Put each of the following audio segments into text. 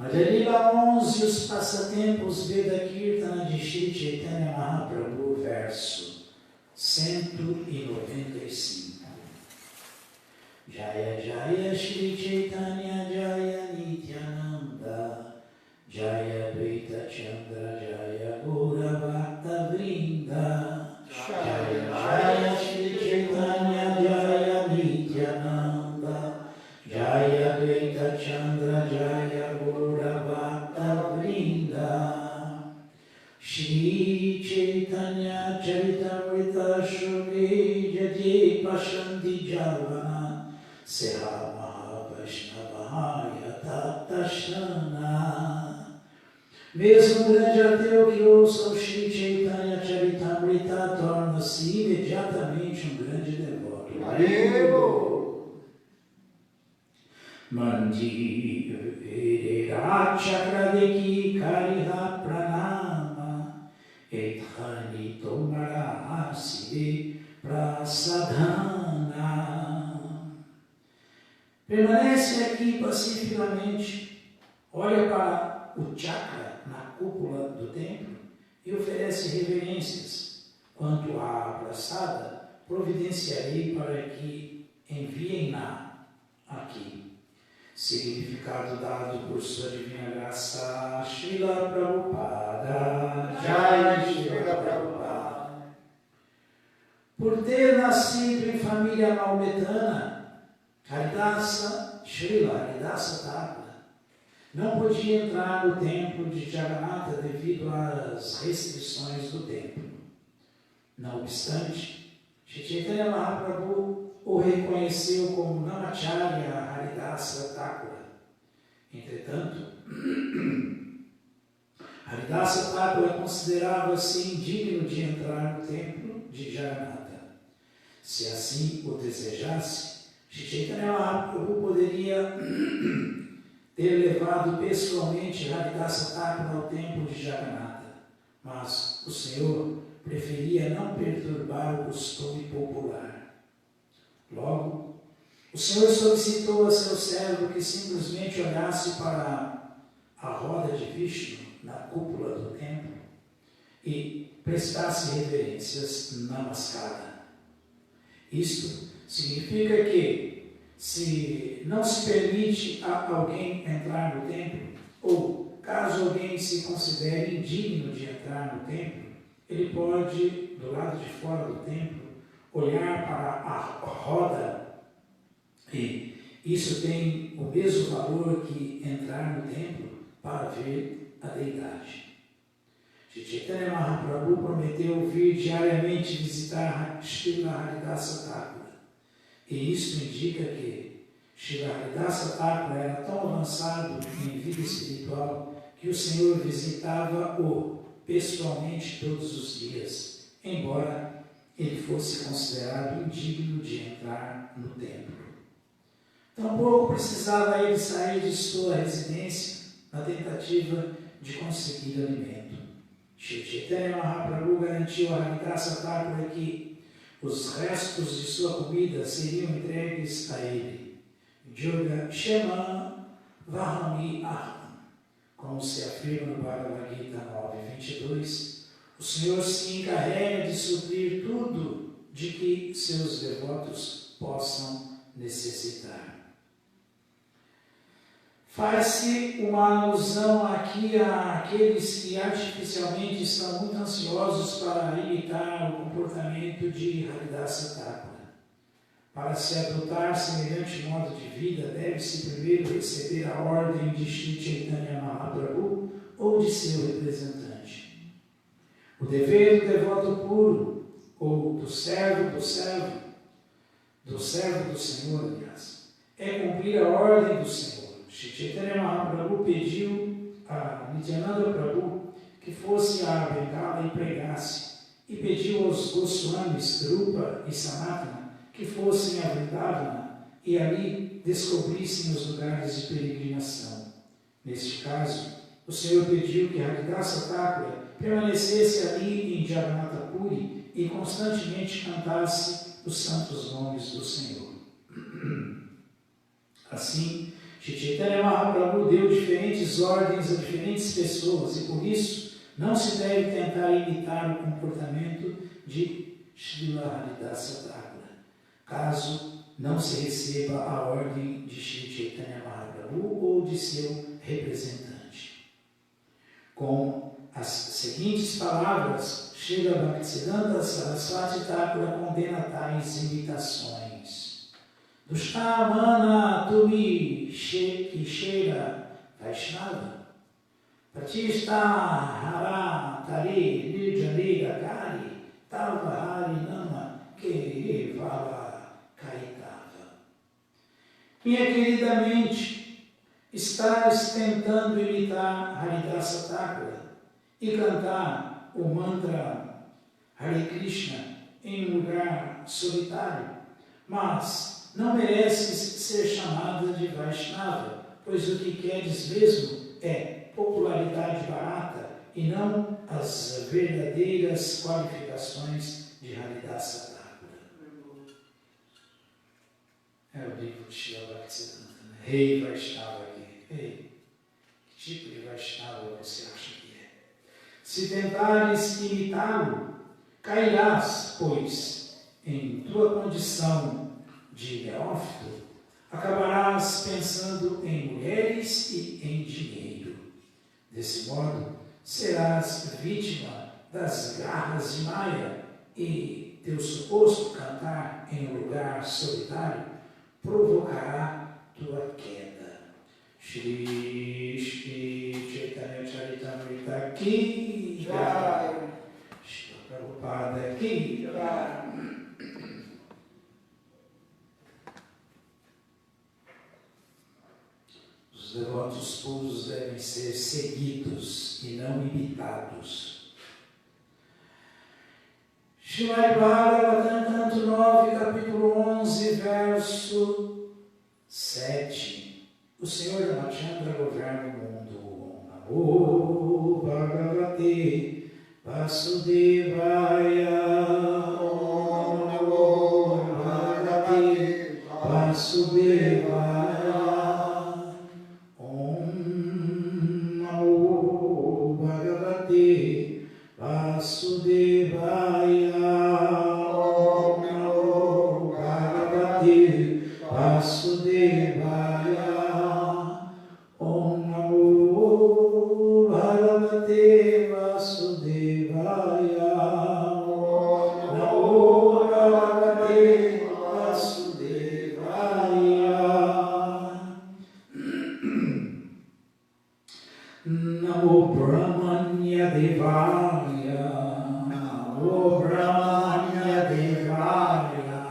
Madhya Lila 11, os passatempos Veda Kirtana de Shri Chaitanya Mahaprabhu, verso 195. Jaya Jaya Shri Chaitanya Jaya Nityananda Jaya Dvaita Chandra Jaya Gaura Bhakta Vrinda Jaya Jaya Shri Chaitanya Jaya Nityananda Jaya Dvaita Chandra Jaya Gaura Bhakta Vrinda Shri Chaitanya Charitamrita Shri Jati Pashanti Javana Seha Mahavashnavahaya Tatashana. Mesmo grande ateu que ouça o Shri Chaitanya Charitamrita torna-se imediatamente um grande devoto. Mandi Virira Chakradeki Kariha Pranama Eithani Tomara Asive Prasadhana. Permanece aqui pacificamente, olha para o chakra na cúpula do templo e oferece reverências. Quanto à prasada, providenciarei para que enviem-na aqui. Significado dado por sua divina graça, Srila Prabhupada. Jai Srila Prabhupada. Por ter nascido em família maometana, Haridasa, Srila Haridasa Thakur não podia entrar no templo de Jagannatha devido às restrições do templo. Não obstante, Shri Chaitanya Mahaprabhu o reconheceu como Namacharya Haridasa Thakur. Entretanto, Haridasa Thakur considerava-se indigno de entrar no templo de Jagannatha. Se assim o desejasse, Shri Chaitanya Mahaprabhu poderia ter levado pessoalmente Haridasa Thakur ao templo de Jagannatha, mas o Senhor preferia não perturbar o costume popular. Logo, o Senhor solicitou a seu servo que simplesmente olhasse para a roda de Vishnu na cúpula do templo e prestasse reverências namaskara. Isto significa que, se não se permite a alguém entrar no templo, ou caso alguém se considere indigno de entrar no templo, ele pode, do lado de fora do templo, olhar para a roda, e isso tem o mesmo valor que entrar no templo para ver a deidade. Shri Chaitanya Mahaprabhu prometeu vir diariamente visitar Srila Haridasa Thakur. E isto indica que Srila Haridasa Thakur era tão avançado em vida espiritual que o Senhor visitava-o pessoalmente todos os dias, embora ele fosse considerado indigno de entrar no templo. Tampouco precisava ele sair de sua residência na tentativa de conseguir alimento. Shri Chaitanya Mahaprabhu garantiu a Haridasa Thakur que os restos de sua comida seriam entregues a ele. Yoga Shema Vahami Aham. Como se afirma no Bhagavad Gita 9.22, o Senhor se encarrega de suprir tudo de que seus devotos possam necessitar. Faz-se uma alusão aqui àqueles que artificialmente estão muito ansiosos para imitar o comportamento de Haridasa Thakur. Para se adotar semelhante modo de vida, deve-se primeiro receber a ordem de Shri Chaitanya Mahaprabhu ou de seu representante. O dever do devoto puro, ou do servo do Senhor, aliás, é cumprir a ordem do Senhor. Shri Chaitanya Mahaprabhu pediu a Nityananda Prabhu que fosse a Bengala e pregasse, e pediu aos Goswamis Drupa e Sanatana que fossem a Vrindavana e ali descobrissem os lugares de peregrinação. Neste caso, o Senhor pediu que Haridasa Thakur permanecesse ali em Jagannath Puri e constantemente cantasse os santos nomes do Senhor. Assim, Shri Chaitanya Mahaprabhu deu diferentes ordens a diferentes pessoas e por isso não se deve tentar imitar o comportamento de Srila Haridasa Thakura, caso não se receba a ordem de Shri Chaitanya Mahaprabhu ou de seu representante. Com as seguintes palavras, Srila Bhaktisiddhanta Saraswati Thakura condena tais imitações. Dushtamana Tumi Kishera Vaishnava Pratishta Hara Tari Nirjanira Kari Talvahari Nama Kevala Kaitava. Minha querida mente, estás tentando imitar Haridasa Thakura e cantar o mantra Hare Krishna em um lugar solitário, mas não mereces ser chamada de Vaishnava, pois o que queres mesmo é popularidade barata e não as verdadeiras qualificações de Haridasa Thakura. É o livro de Srila Bhaktisiddhanta, né? Rei Vaishnava aqui. Ei, que tipo de Vaishnava você acha que é? Se tentares imitá-lo, cairás, pois, em tua condição de neófito, acabarás pensando em mulheres e em dinheiro. Desse modo, serás vítima das garras de Maya e teu suposto cantar em um lugar solitário provocará tua queda. Shri Shri Chaitanya Charitamrita Ki Jai. Shri Prabhupada Ki Jai. Os devotos puros devem ser seguidos e não imitados. Srimad Bhagavatam, canto 9, capítulo 11, verso 7. O Senhor Ramachandra governa o mundo. Namo Bhagavate Vasudevaya. Namo Bhagavate Vasudevaya. Namo Bhagavate Vasudevaya. Namo Bhagavate Vasudevaya. Om Namo Bhagavate Vasudevaya. Om Namo Bhagavate Vasudevaya. Namo Brahmanya Devaya. Namo Brahmanya Devaya.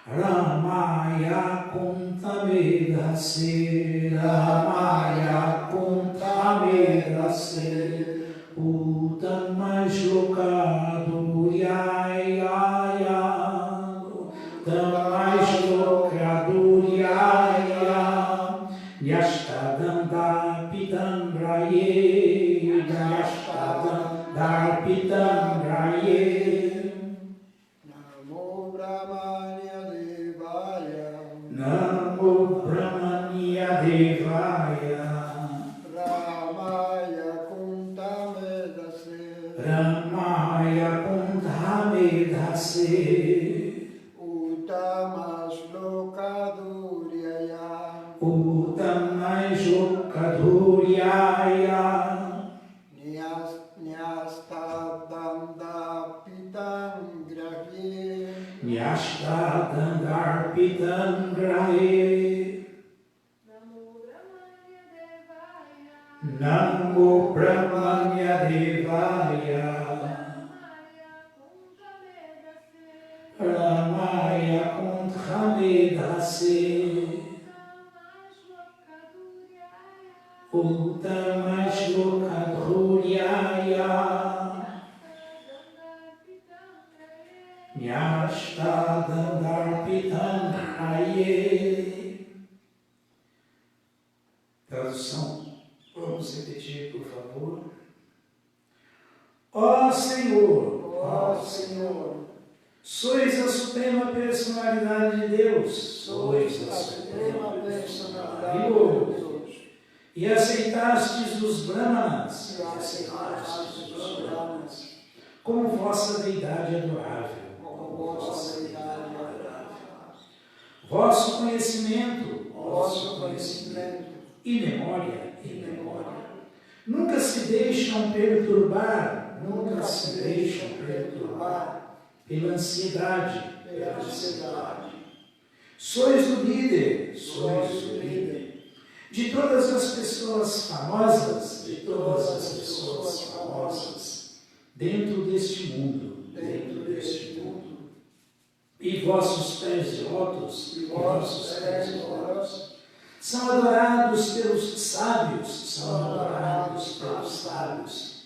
Ramaya Kuntamedase. Ramaya Kuntamedase. Utamajlokaduriyaya. Utamajlokaduriyaya. Yashtadandar-pitangraye. Yashtadandar-pitangraye. Namo Brahmanya Devaya. Namo Brahmanya Devaya. Ramaya Kuntamedase. Ramaya Kuntamedase. Utamashlokaduryaya. Utamajlokaduriyaya. Nyastadandapitangravye. Nyashtadandar-pitangraye. Namo Brahmanya Devaya. Ramaya Kuntamedase. Utamajlokaduriyaya. Nyashtadandar-pitangraye. Tradução. Vamos repetir, por favor. Ó Senhor, Ó Senhor, sois a suprema personalidade de Deus. sois a suprema personalidade valioso. E aceitastes os Brahmanas como vossa deidade adorável. Vosso conhecimento e memória nunca se deixam perturbar pela ansiedade. Sois o líder de todas as pessoas famosas, dentro deste mundo. E vossos pés de lótus são adorados pelos sábios,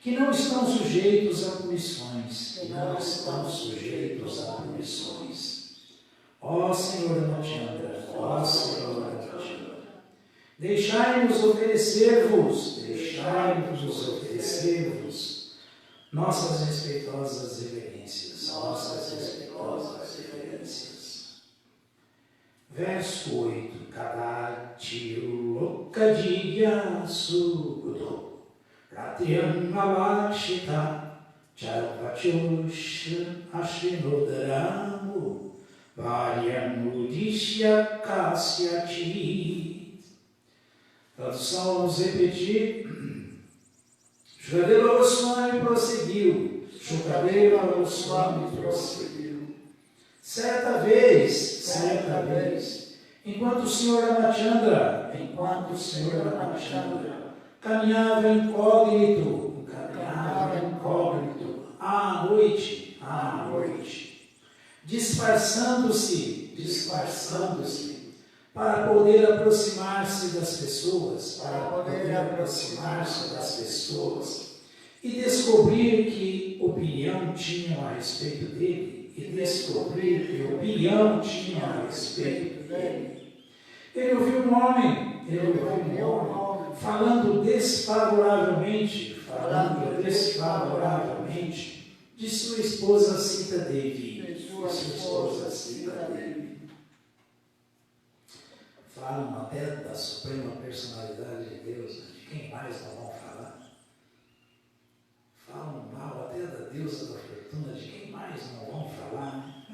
que não estão sujeitos a punições, Ó Senhor Ramachandra, deixai-nos oferecer-vos nossas respeitosas reverências. Verso 8. Kadachiro lokadiyya sukudo ratyam avakshita charvachosh ashrinodaramu varyam udishya kasyachit. Tradução, vamos repetir. Shukadeva Goswami prosseguiu. Certa vez, enquanto o Senhor Ramachandra caminhava incógnito à noite, disfarçando-se para poder aproximar-se das pessoas, e descobrir que opinião tinham a respeito dele, Ele ouviu um homem falando desfavoravelmente de sua esposa Sita Devi. Falam até da Suprema Personalidade de Deus, de quem mais não vão falar? Falam mal até da deusa da fortuna, de quem mais não vão falar?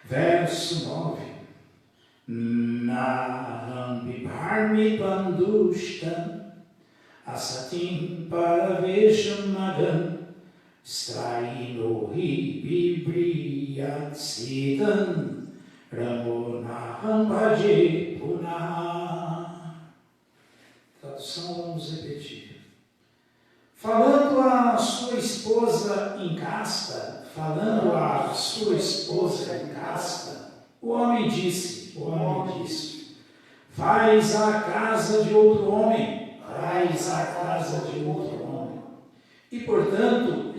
Verso 9. Naham bibharmi bandushtam asatim paravesham magam straino hi bibriyat sitam ramo naham bhaje punah. Tradução, vamos repetir. Falando a sua esposa incasta, o homem disse, vais à casa de outro homem, e portanto,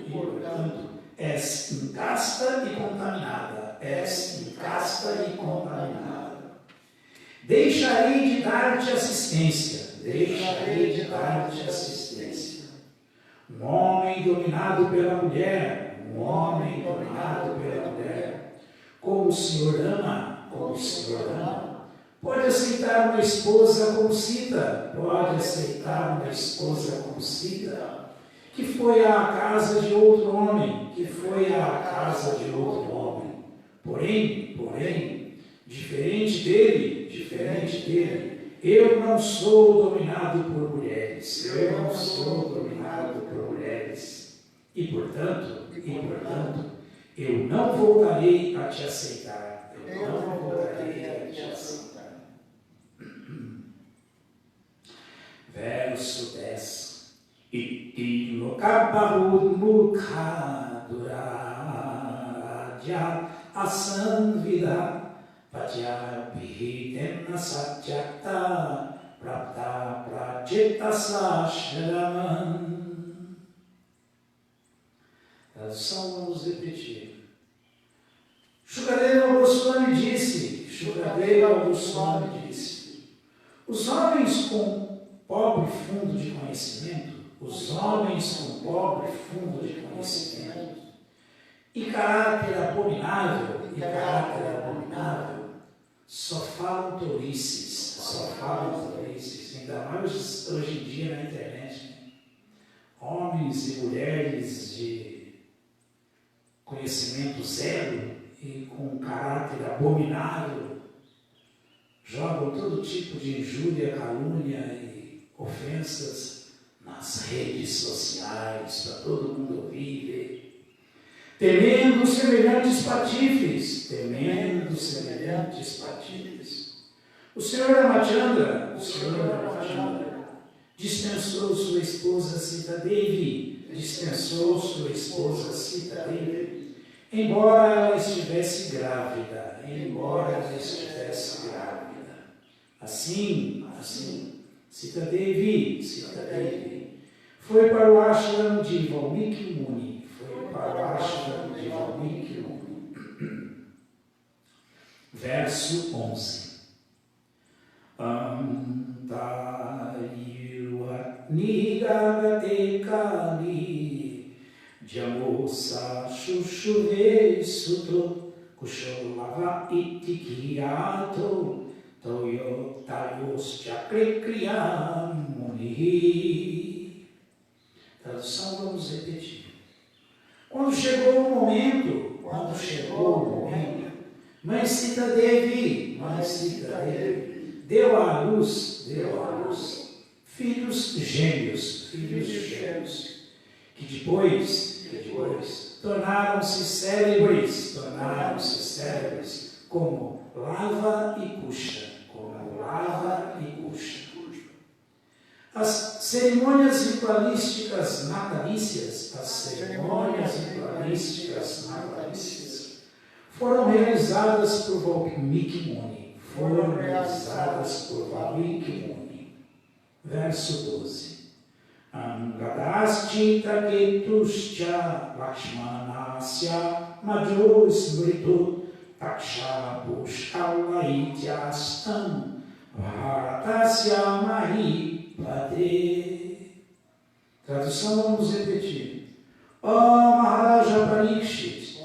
és incasta e contaminada, Deixarei de dar-te assistência. Um homem dominado pela mulher, como o Senhor ama, pode aceitar uma esposa como Sita, que foi à casa de outro homem, porém, diferente dele, eu não sou dominado por mulheres, e portanto, eu não voltarei a te aceitar. Verso 10. Iti lokabahud mukhaduraja asanvida patyabhitem satyakta prapta prajetasa shraman. Tradução, vamos repetir. Shukadeva Goswami disse, os homens com pobre fundo de conhecimento, e caráter abominável, só falam tolices, ainda mais hoje em dia na internet. Né? Homens e mulheres de conhecimento zero e com caráter abominável jogam todo tipo de injúria, calúnia e ofensas nas redes sociais para todo mundo ouvir e ver. Temendo semelhantes patifes. O Senhor Ramachandra dispensou sua esposa Sita Devi, embora ela estivesse grávida. Assim, Sita Devi foi para o ashram de Valmiki Muni. Verso 11. Nigagate kali jamosa shushuve suto kusholava itikiyato toyo tayos chakrikriyam muni. Tradução vamos repetir. Quando chegou o momento, Mãe Sita Devi deu à luz filhos gêmeos, que depois tornaram-se célebres como Lava e Kusha. As cerimônias ritualísticas natalícias foram realizadas por Valmiki Muni. Verso 12. Angadascha ketuscha lakshmanasya majo smrito taksha pushkalayityastam bharatasya mahi pade. Tradução vamos repetir. Ó Maharaja Parikshit,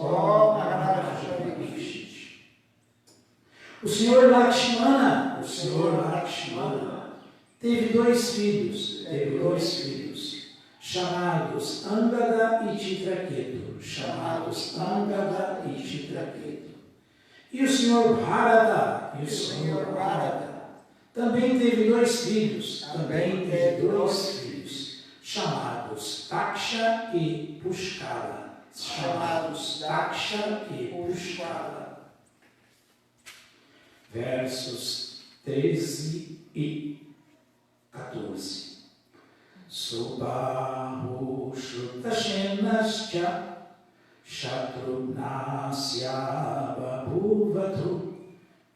o Senhor Lakshmana teve dois filhos, chamados Angada e Chitraketu. E o Senhor Bharata, também teve dois filhos, chamados Taksha e Pushkala. Versos 13 e 14. Subahu Shrutashenascha Shatrunasya Babhuvatu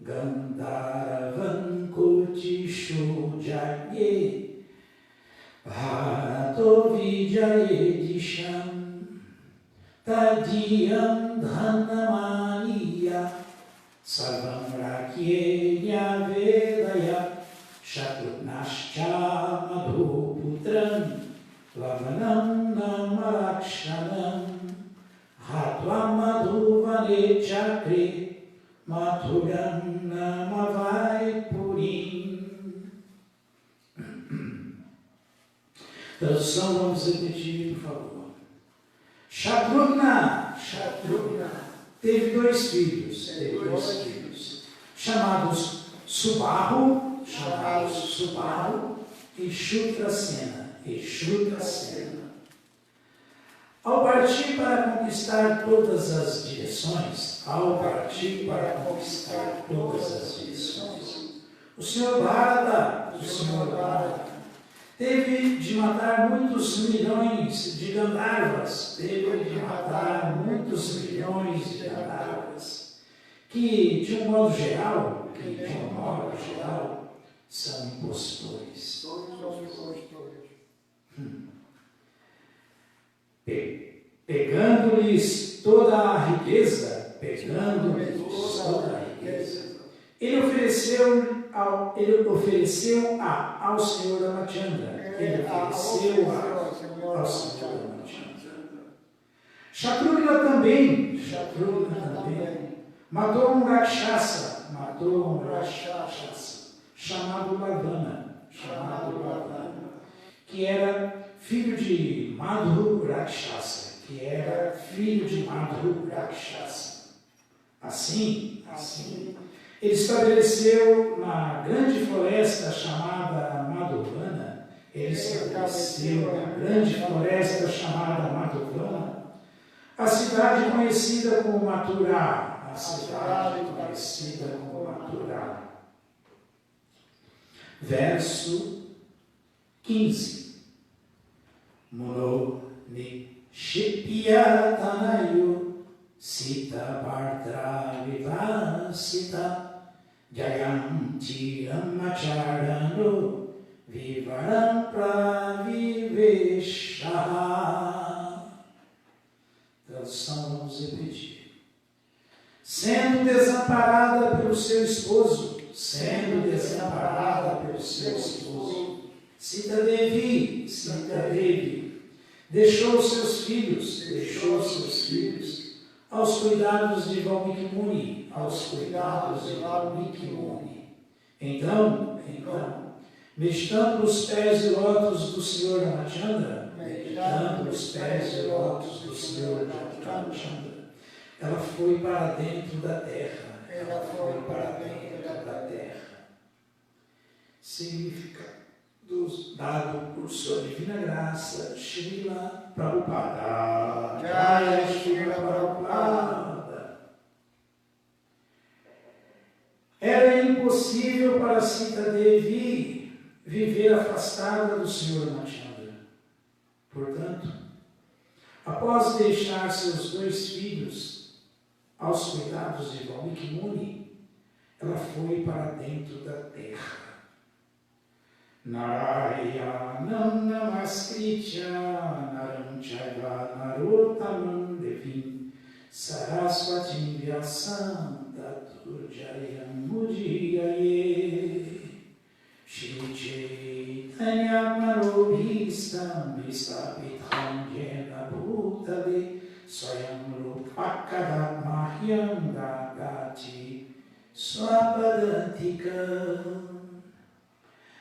Gandharavan Kutishu Jagye Bharato Vijaye Disham Tadiyam Dhanamaniya Sarvam Rakyenya Vedaya Shatrunascha Madhuputram Lavanam Namarakshanam Hatvam Madhuvane Chakri Mathuram Namavai Purim. Tradução, vamos repetir, por favor. Shatrugna teve dois filhos, chamados Subahu e Shutrasena. Ao partir para conquistar todas as direções, o Senhor Bharata teve de matar muitos milhões de Gandharvas, que, de um modo geral, são impostores. Pegando-lhes toda a riqueza, ele ofereceu ao Senhor Ramachandra. Shatrugna também matou um Rakshasa matou um Rakshasa chamado Ravana, que era filho de Madhu Rakshasa, Assim, ele estabeleceu na grande floresta chamada Madhuvana, a cidade conhecida como Mathura, Verso 15. Muno Nishipya Tanayu Sita Bhartra Vivasita Jayanti Ramacharano Vivaram Pravivesha. Tradução, vamos repetir. Sendo desamparada pelo seu esposo, Sita Devi, deixou seus filhos aos cuidados de Valmiki Muni, Então, meditando nos pés de lótus do Senhor Ramachandra, ela foi para dentro da terra. Significado dado por sua divina graça, Srila Prabhupada. Jai Srila Prabhupada. Era impossível para Sita Devi viver afastada do Senhor Ramachandra. Portanto, após deixar seus 2 filhos aos cuidados de Valmiki Muni, ela foi para dentro da terra. Narayanam namaskritya naram chaiva narottamam devim saraswatim vyasam tatur jayam mudiraye Shri Chaitanya manobhistam vistapitham jena bhutale swayam rupakadat mahyam dadati swapadantikam.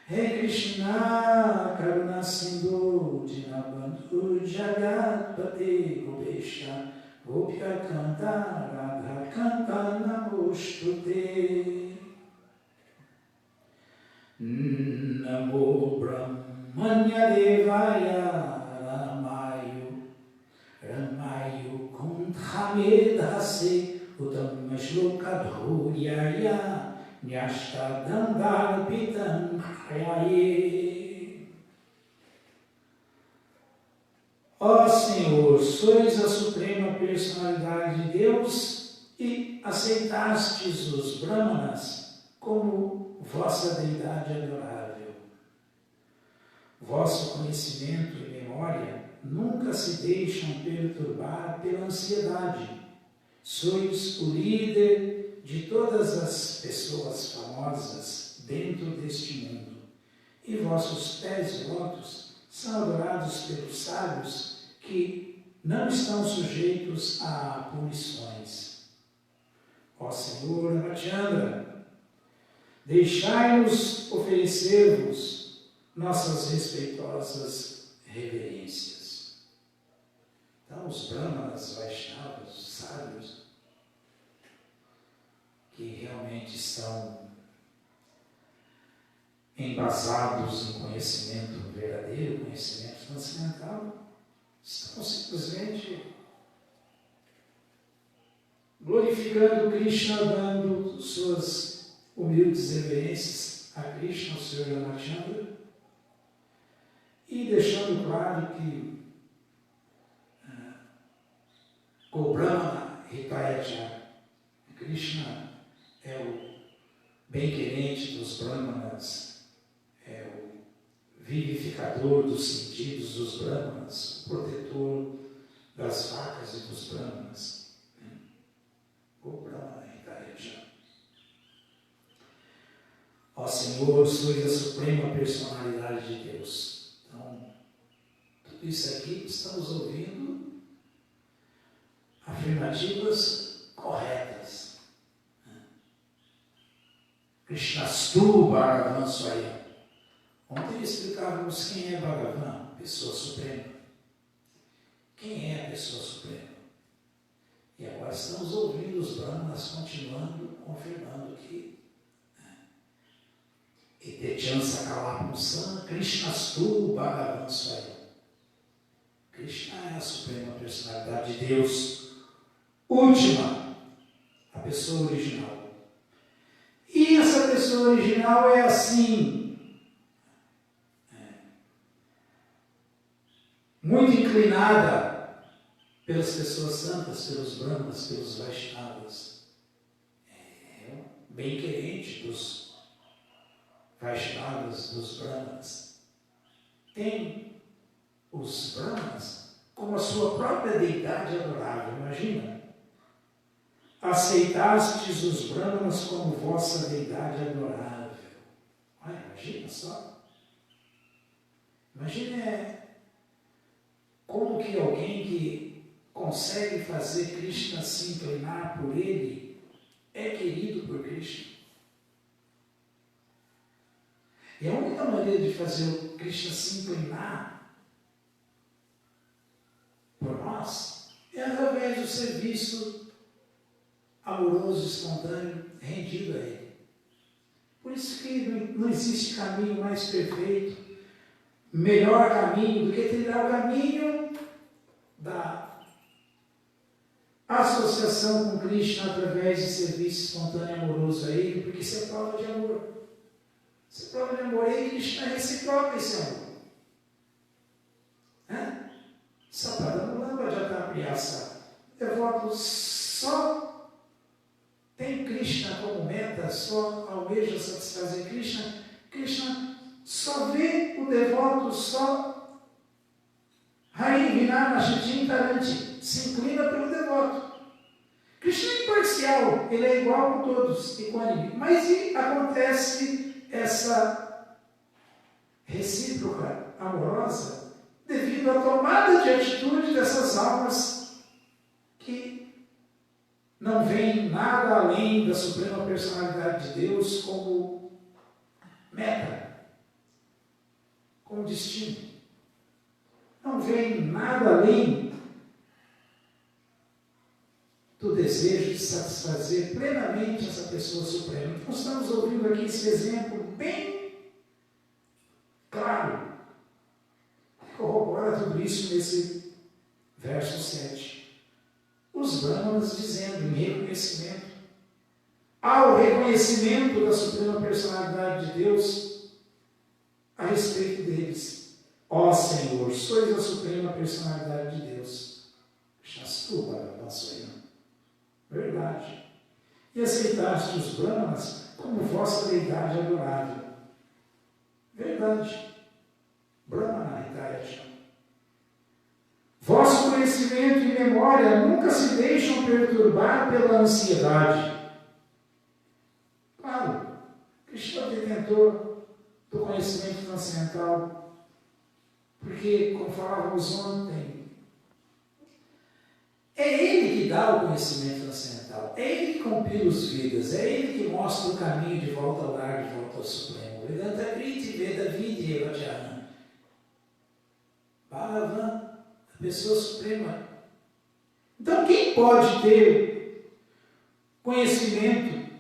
Rei Krishna, Karuna Sindhu, Dinabandhu, Jagat Pate, Gopesha, Gopika Kanta, Radha Kanta, Namostute. Namo Brahmanya Devaya, Ramayu Kunthamedhase, Uttam Shloka Dhuriyaya, Nyashtadandar Pitam Kraye. Ó Senhor, sois a suprema personalidade de Deus e aceitastes os Brahmanas como vossa deidade adorável. Vosso conhecimento e memória nunca se deixam perturbar pela ansiedade. Sois o líder de todas as pessoas famosas dentro deste mundo, e vossos pés de lótus são adorados pelos sábios que não estão sujeitos a punições. Ó Senhor Ramachandra, deixai-nos oferecer-vos nossas respeitosas reverências. Então, os Brahmanas, Vaishnavas, os sábios, que realmente estão embasados em conhecimento verdadeiro, conhecimento transcendental, estão simplesmente glorificando Krishna, dando suas humildes reverências a Krishna, o Senhor Ramachandra, e deixando claro que o Brahmana Hitaya Krishna é o bem-querente dos Brahmanas, é o vivificador dos sentidos dos Brahmanas, o protetor das vacas e dos Brahmanas. O Brahmana Hitaya. Ó Senhor, sois a suprema personalidade de Deus. Então, tudo isso aqui estamos ouvindo afirmativas corretas. Krishnastu Bhagavan Swayam. Ontem explicávamos quem é Bhagavan, pessoa suprema. Quem é a pessoa suprema? E agora estamos ouvindo os Brahmanas continuando, confirmando que Etechan Sakalapumsan Krishnastu Bhagavan Swayam. Krishna é a suprema personalidade de Deus, última, a pessoa original. E essa pessoa original é assim, muito inclinada pelas pessoas santas, pelos Brahmanas, pelos Vaishnavas. Bem querente dos Vaishnavas, dos Brahmanas. Tem os Brahmanas como a sua própria deidade adorável, imagina. Aceitastes os Brahmanas como vossa deidade adorável. Imagina só. Imagina como que alguém que consegue fazer Krishna se inclinar por ele é querido por Krishna. E a única maneira de fazer o Krishna se inclinar por nós é através do serviço amoroso, espontâneo, rendido a Ele. Por isso que não existe caminho mais perfeito, melhor caminho do que trilhar o caminho da associação com Krishna através de serviço espontâneo e amoroso a Ele, porque isso é prova de amor. Isso é prova de amor e Krishna reciproca esse amor. Sapadamulamba Jatapriyasa. Devoto só tem Krishna como meta, só almeja satisfazer Krishna. Krishna só vê o devoto, só Hari Vinana Shitin Taranti, se inclina pelo devoto. Krishna é imparcial, ele é igual com todos, equânime. Mas acontece essa recíproca amorosa devido à tomada de atitude dessas almas que não veem nada além da suprema personalidade de Deus como meta, como destino. Não veem nada além do desejo de satisfazer plenamente essa pessoa suprema. Então, estamos ouvindo aqui esse exemplo bem claro, que corrobora tudo isso nesse verso 7. Os Brahmanas dizendo em reconhecimento, ao reconhecimento da suprema personalidade de Deus a respeito deles. Ó Senhor, sois a suprema personalidade de Deus. Shastu Bhagavan Swayam. Verdade. E aceitaste os Brahmanas como vossa deidade adorável. Verdade. Brahmana Hitayasha. Vosso conhecimento e memória nunca se deixam perturbar pela ansiedade. Claro, Krishna é o detentor do conhecimento transcendental, porque, como falávamos ontem, é Ele que dá o conhecimento transcendental, é Ele que compila os Vedas, é Ele que mostra o caminho de volta ao lar, de volta ao Supremo. Vedanta Kriti, Veda Vidi, Evajana. Bhagavan, a pessoa suprema. Então, quem pode ter conhecimento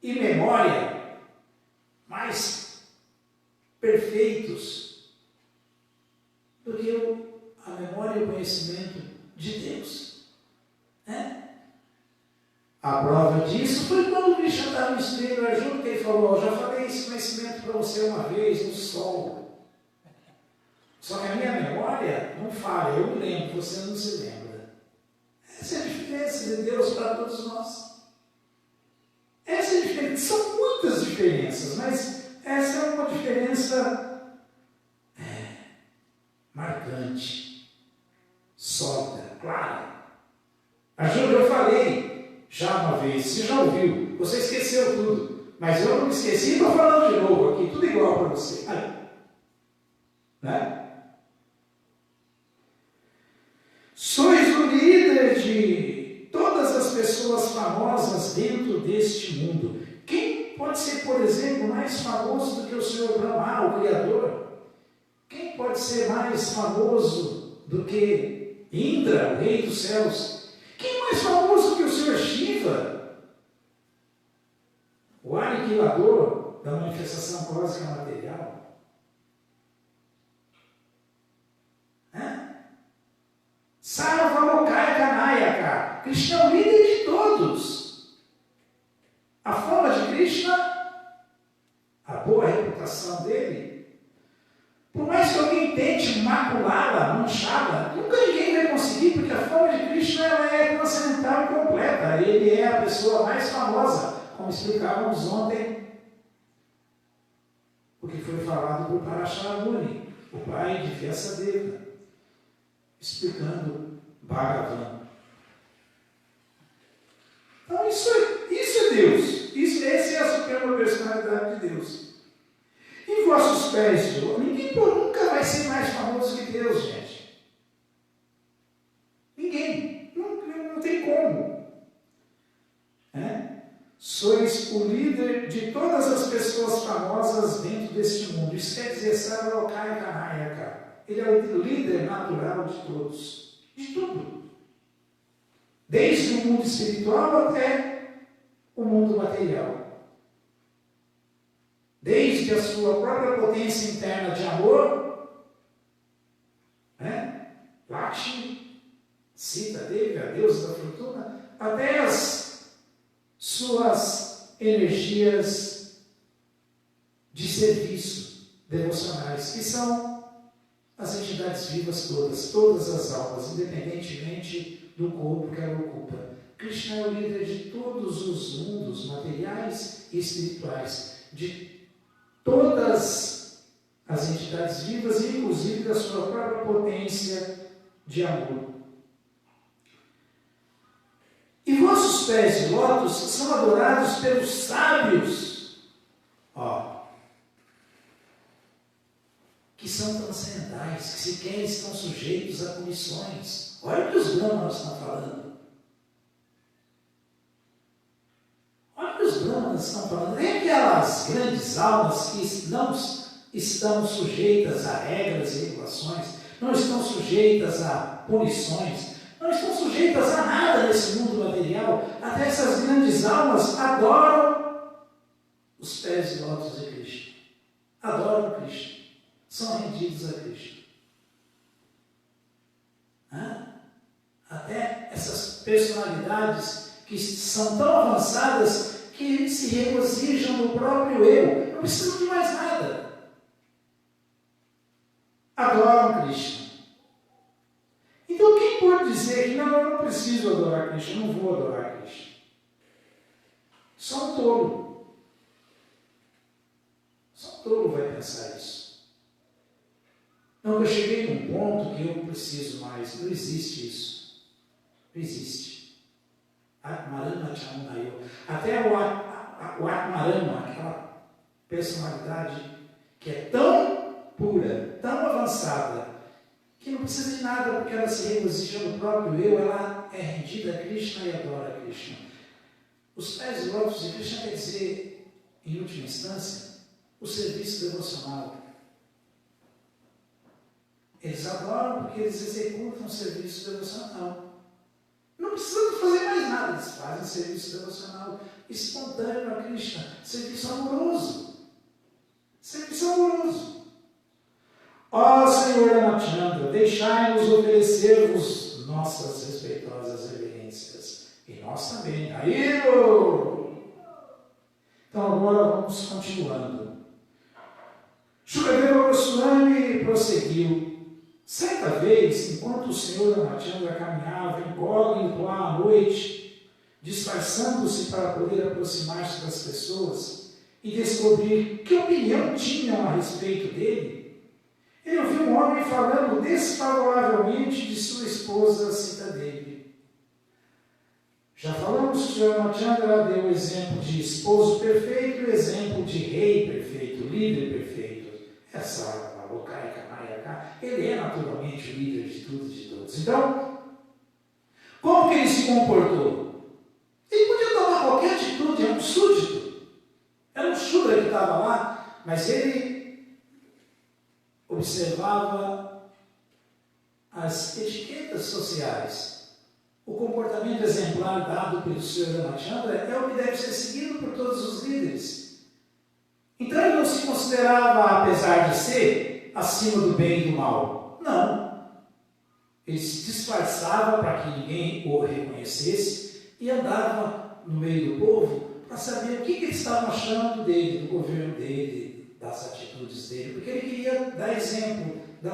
e memória mais perfeitos do que a memória e o conhecimento de Deus? A prova disso foi quando o Krishna estava instruindo Arjuna, que ele falou: já falei esse conhecimento para você uma vez no sol. Só que a minha memória não falha, eu me lembro, você não se lembra. Essa é a diferença de Deus para todos nós. Essa é a diferença. São muitas diferenças, mas essa é uma diferença marcante, sólida, clara. Arjuna, eu falei já uma vez, você já ouviu, você esqueceu tudo, mas eu não me esqueci e estou falando de novo aqui, tudo igual para você. Né? Sois o líder de todas as pessoas famosas dentro deste mundo. Quem ser mais famoso do que o Senhor Brahma, o Criador? Quem pode ser mais famoso do que Indra, o Rei dos Céus? Quem é mais famoso que o Senhor Shiva, o aniquilador da manifestação cósmica material? Sarvalokai Kanayaka. Krishna é o líder de todos. A fama de Krishna, a boa reputação dele, por mais que alguém tente maculá-la, manchá-la, nunca ninguém vai conseguir, porque a fama de Krishna ela é transcendental e completa. Ele é a pessoa mais famosa, como explicávamos ontem, o que foi falado por Parasharamuni, o pai de Vyasadeva, explicando Bhagavan. Então isso é Deus. Essa é a suprema personalidade de Deus. Em vossos pés, ninguém nunca vai ser mais famoso que Deus, gente. Ninguém. Não tem como. Sois o líder de todas as pessoas famosas dentro deste mundo. Isso quer dizer, Sarvalokai Kanayaka. Ele é o líder natural de todos. De tudo. Desde o mundo espiritual até o mundo material. Desde a sua própria potência interna de amor, Lakshmi, Sita Devi, a deusa da fortuna, até as suas energias de serviço devocionais, que são as entidades vivas todas as almas, independentemente do corpo que ela ocupa. Krishna é o líder de todos os mundos materiais e espirituais, de todas as entidades vivas, inclusive da sua própria potência de amor. E vossos pés de lótus são adorados pelos sábios, que são transcendentais, que sequer estão sujeitos a punições. Olha o que os Brahmanas estão falando. Olha o que os Brahmanas estão falando. Nem aquelas grandes almas que não estão sujeitas a regras e regulações, não estão sujeitas a punições, não estão sujeitas a nada nesse mundo material. Até essas grandes almas adoram os pés de lótus de Krishna. Adoram Krishna. São rendidos a Krishna. Até essas personalidades que são tão avançadas que se regozijam no próprio eu, não precisam de mais nada. Adoram Krishna. Então quem pode dizer que não, eu não preciso adorar Krishna, eu não vou adorar Krishna? Só um tolo. Só um tolo vai pensar isso. Não, eu cheguei num ponto que eu não preciso mais. Não existe isso. Não existe. Atmarama Chamunayo. Até o Atmarama, aquela personalidade que é tão pura, tão avançada, que não precisa de nada, porque ela se regozija no próprio eu, ela é rendida a Krishna e adora a Krishna. Os pés de lótus de Krishna quer dizer, em última instância, o serviço devocional. Eles adoram porque eles executam o serviço devocional. Não precisam fazer mais nada, eles fazem serviço devocional espontâneo a Krishna, serviço amoroso. Serviço amoroso. Ó Senhor Ramachandra, deixai-nos oferecer-vos nossas respeitosas reverências. E nós também. Airo! Então agora vamos continuando. Shukadeva Goswami prosseguiu. Certa vez, enquanto o Senhor Ramachandra caminhava incógnito à noite, disfarçando-se para poder aproximar-se das pessoas e descobrir que opinião tinham a respeito dele, ele ouviu um homem falando desfavoravelmente de sua esposa Sita Devi. Já falamos que o Senhor Ramachandra deu o exemplo de esposo perfeito e o exemplo de rei perfeito, líder perfeito. Essa ele é naturalmente o líder de tudo e de todos. Então, como que ele se comportou? Ele podia tomar qualquer atitude, é um súdito, era um Shuddra que estava lá, mas ele observava as etiquetas sociais. O comportamento exemplar dado pelo Sr. Ramachandra é o que deve ser seguido por todos os líderes. Então ele não se considerava, apesar de ser, acima do bem e do mal. Não. Ele se disfarçava para que ninguém o reconhecesse e andava no meio do povo para saber o que eles estavam achando dele, do governo dele, das atitudes dele, porque ele queria dar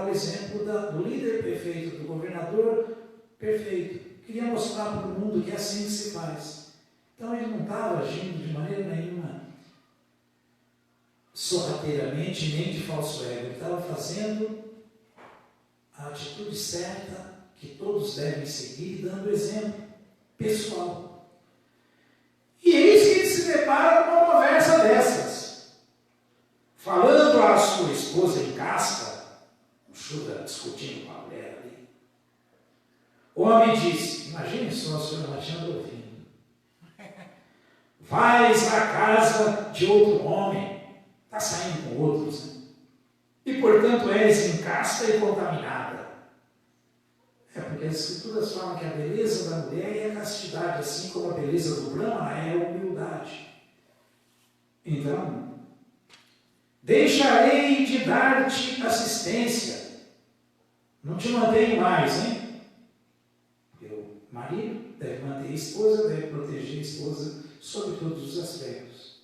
o exemplo do líder perfeito, do governador perfeito. Queria mostrar para o mundo que é assim que se faz. Então ele não estava agindo de maneira nenhuma sorrateiramente, nem de falso ego. Ele estava fazendo a atitude certa que todos devem seguir, dando exemplo pessoal. E eis que ele se depara com uma conversa dessas, falando à sua esposa em casca, o Shuddra discutindo com a mulher ali. O homem disse, imagine só o Sr. Ramachandra ouvindo, vais à casa de outro homem, está saindo com outros, né? E portanto és incasta e contaminada. É porque as escrituras falam que a beleza da mulher é a castidade, assim como a beleza do Brahma é a humildade. Então, deixarei de dar-te assistência. Não te mantenho mais, hein? Porque o marido deve manter a esposa, deve proteger a esposa sob todos os aspectos.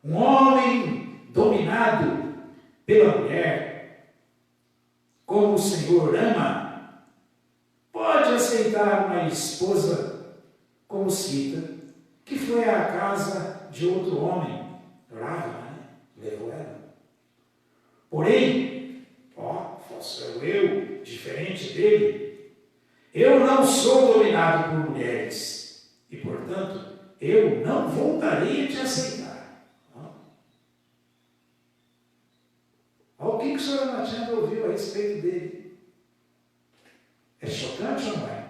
Um homem dominado pela mulher, como o Senhor ama, pode aceitar uma esposa como Sita, que foi à casa de outro homem, Ravana, né? Levou ela. Porém, sou eu, diferente dele, eu não sou dominado por mulheres, e portanto, eu não voltarei a te aceitar. Olha o que o Sr. Ramachandra ouviu a respeito dele. É chocante ou não é?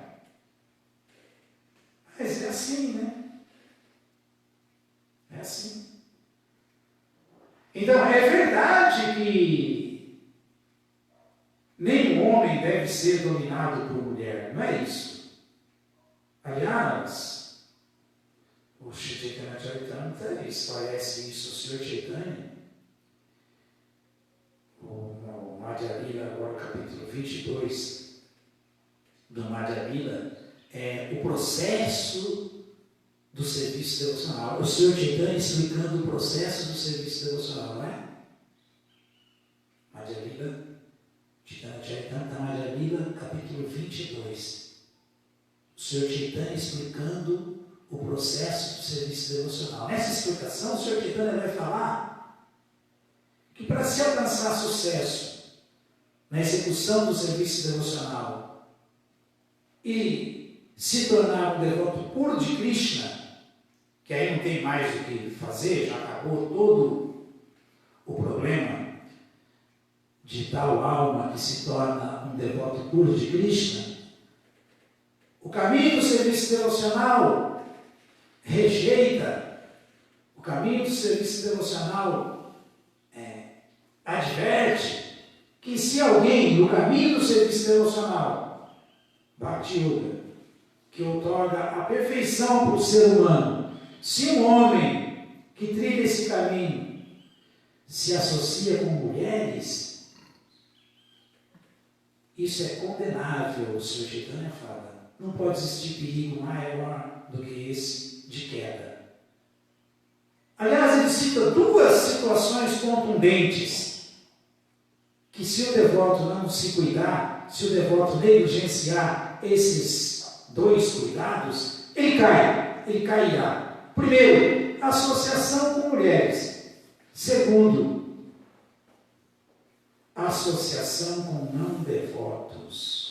Mas é assim, né? É assim. Então, é verdade que nenhum homem deve ser dominado por mulher. Não é isso. Aliás, o Shri Chaitanya Charitamrita esclarece isso, o Sr. Chaitanya. O Madhya Lila, agora capítulo 22 do Madhya Lila, é o processo do serviço devocional. O Sr. Chaitanya explicando o processo do serviço devocional, não é? Madhya Lila, Chaitanya Charitamrita, Madhya Lila, capítulo 22. O Sr. Chaitanya explicando o processo do serviço devocional. Nessa explicação, o Sr. Chaitanya vai falar que para se alcançar sucesso na execução do serviço devocional e se tornar um devoto puro de Krishna, que aí não tem mais o que fazer, já acabou todo o problema de tal alma que se torna um devoto puro de Krishna, o caminho do serviço devocional rejeita, o caminho do serviço devocional adverte que se alguém, no caminho do serviço devocional, Bhakti Yoga, que outorga a perfeição para o ser humano, se um homem que trilha esse caminho se associa com mulheres, isso é condenável, o Sr. Chaitanya fala. Não pode existir perigo maior do que esse de queda. Aliás, ele cita duas situações contundentes que se o devoto não se cuidar, se o devoto negligenciar esses dois cuidados, ele cairá. Primeiro, associação com mulheres. Segundo, associação com não devotos.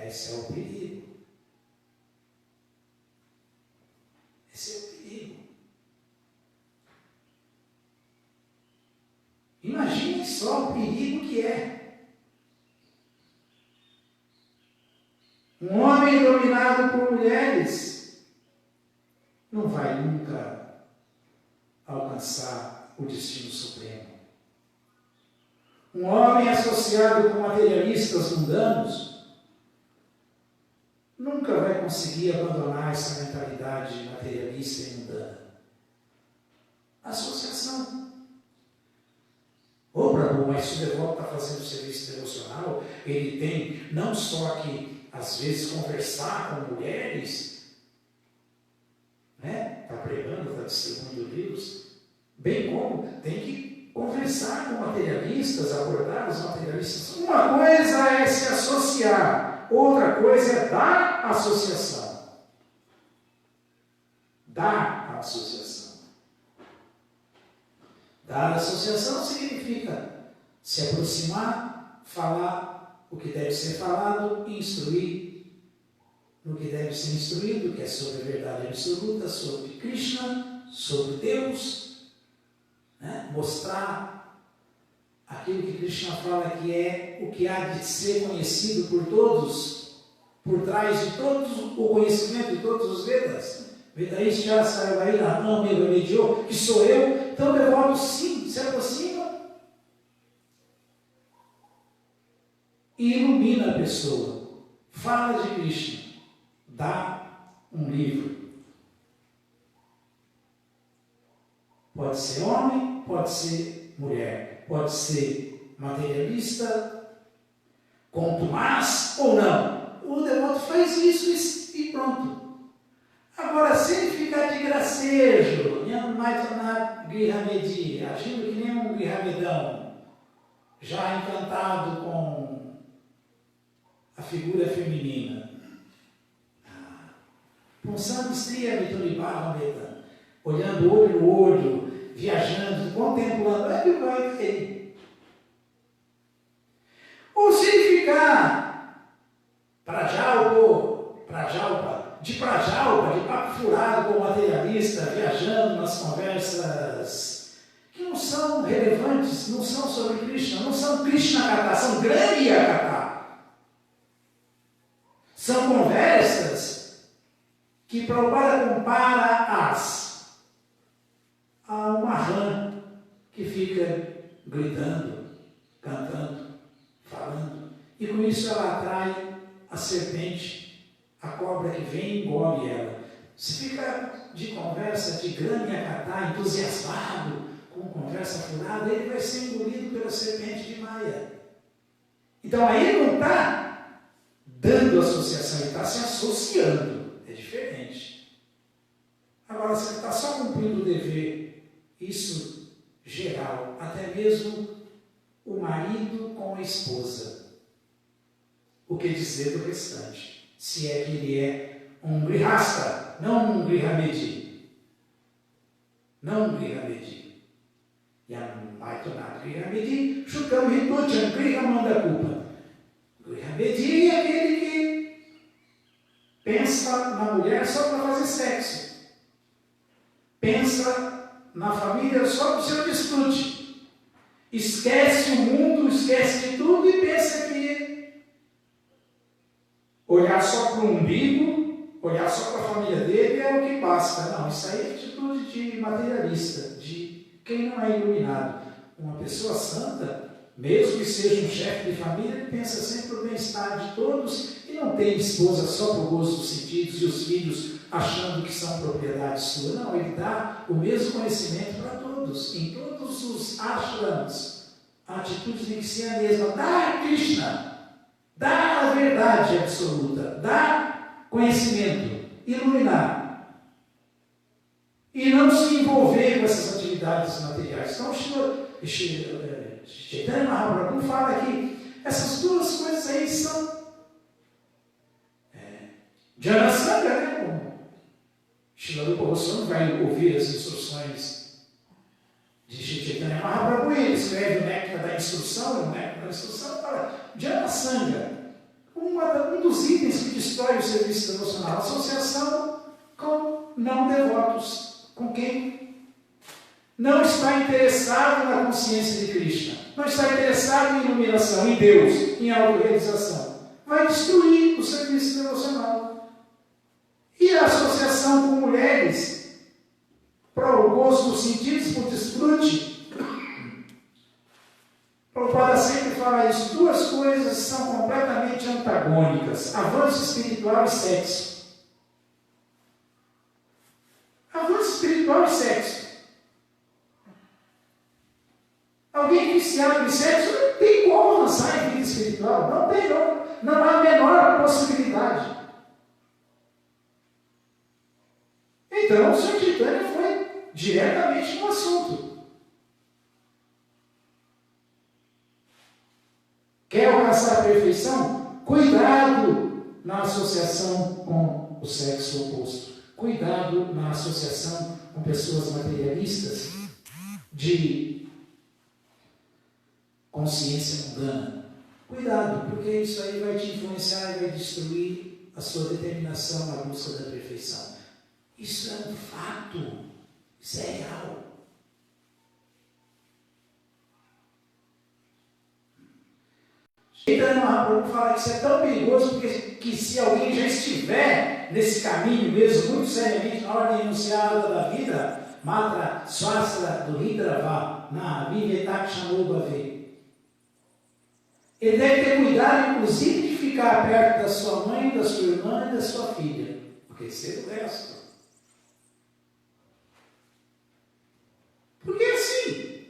Esse é o perigo. Esse é o perigo. Imagine Imagine só o perigo que é. Um homem dominado por mulheres não vai nunca alcançar o destino supremo. Um homem associado com materialistas mundanos nunca vai conseguir abandonar essa mentalidade materialista e mundana. Associação. Ô, Prabhu, mas se o devoto está fazendo serviço devocional, ele tem não só que, às vezes, conversar com mulheres, né? Está pregando, está distribuindo livros, bem como tem que conversar com materialistas, abordar os materialistas. Uma coisa é se associar, outra coisa é dar associação. Dar associação. Dar associação significa se aproximar, falar o que deve ser falado, instruir no que deve ser instruído, que é sobre a verdade absoluta, sobre Krishna, sobre Deus, né? Mostrar aquilo que Krishna fala que é o que há de ser conhecido por todos, por trás de todos o conhecimento de todos os Vedas. Vedaísya Sarvaira não me remediou, que sou eu. Então o devoto sim se aproxima e ilumina a pessoa. Fala de Krishna, dá um livro. Pode ser homem, pode ser mulher, pode ser materialista, contumaz ou não. O devoto faz isso e pronto. Agora, se ele ficar de gracejo, agindo que nem um grihamedão, já encantado com a figura feminina, Punsam Striya Mitulibhavameta, olhando olho no olho, viajando, contemplando, ele vai cair. Ou se ele ficar de papo furado com o materialista, viajando nas conversas que não são relevantes, não são sobre Krishna, não são Krishna Katha, são Grania Katha. São conversas que Prabhupada compara a uma rã que fica gritando, cantando, falando, e com isso ela atrai a serpente, a cobra que vem e engole ela. Se fica de conversa de Grania Katha, entusiasmado, com conversa furada, ele vai ser engolido pela serpente de Maya. Então aí ele não está dando associação, ele está se associando. É diferente. Agora, se ele está só cumprindo o dever, isso geral, até mesmo o marido com a esposa. O que dizer do restante? Se é que ele é um grihasta, não um grihamedi. Não um grihamedi. Yamaitonat grihamedi, shukam hituchan grihamanda culpa. Grihamedi é aquele que pensa na mulher só para fazer sexo. Pensa na família só para o seu desfrute. Esquece o mundo, esquece de tudo e pensa que olhar só para o umbigo, olhar só para a família dele é o que basta. Não, isso aí é atitude de materialista, de quem não é iluminado. Uma pessoa santa, mesmo que seja um chefe de família, ele pensa sempre no bem-estar de todos e não tem esposa só para o gosto dos sentidos e os filhos achando que são propriedade sua. Não, ele dá o mesmo conhecimento para todos, em todos os ashrams. A atitude tem que ser a mesma. Dá Krishna. Dá a verdade absoluta, dá conhecimento, iluminar. E não se envolver com essas atividades materiais. Então, Chaitanya Mahaprabhu fala que essas duas coisas aí são Jnana Sangha, né? Como Srila Rupa Goswami vai ouvir as instruções de Chaitanya Mahaprabhu, ele escreve o néctar da instrução, o néctar da instrução fala Jnana Sangha, um dos itens que destrói o serviço devocional, associação com não devotos, com quem não está interessado na consciência de Krishna, não está interessado em iluminação, em Deus, em autorrealização. vai destruir o serviço devocional. E a associação com mulheres, para o gozo dos sentidos, para o desfrute, Prabhupada sempre fala isso, duas coisas são completamente antagônicas: avanço espiritual e sexo. Avanço espiritual e sexo. Alguém viciado em sexo não tem como avançar em vida espiritual. Não tem, não há a menor possibilidade. Então, o Sr. Chaitanya foi diretamente no assunto. Quer alcançar a perfeição? Cuidado na associação com o sexo oposto. Cuidado na associação com pessoas materialistas de consciência mundana. Cuidado, porque isso aí vai te influenciar e vai destruir a sua determinação na busca da perfeição. Isso é um fato. Isso é real. Chaitanya Mahaprabhu fala que isso é tão perigoso que se alguém já estiver nesse caminho mesmo, muito seriamente, na ordem enunciada da vida, Matra Swastra do Hidrava, na Vivetakshambhave, ele deve ter cuidado, inclusive, de ficar perto da sua mãe, da sua irmã e da sua filha, porque ser o resto. Porque assim,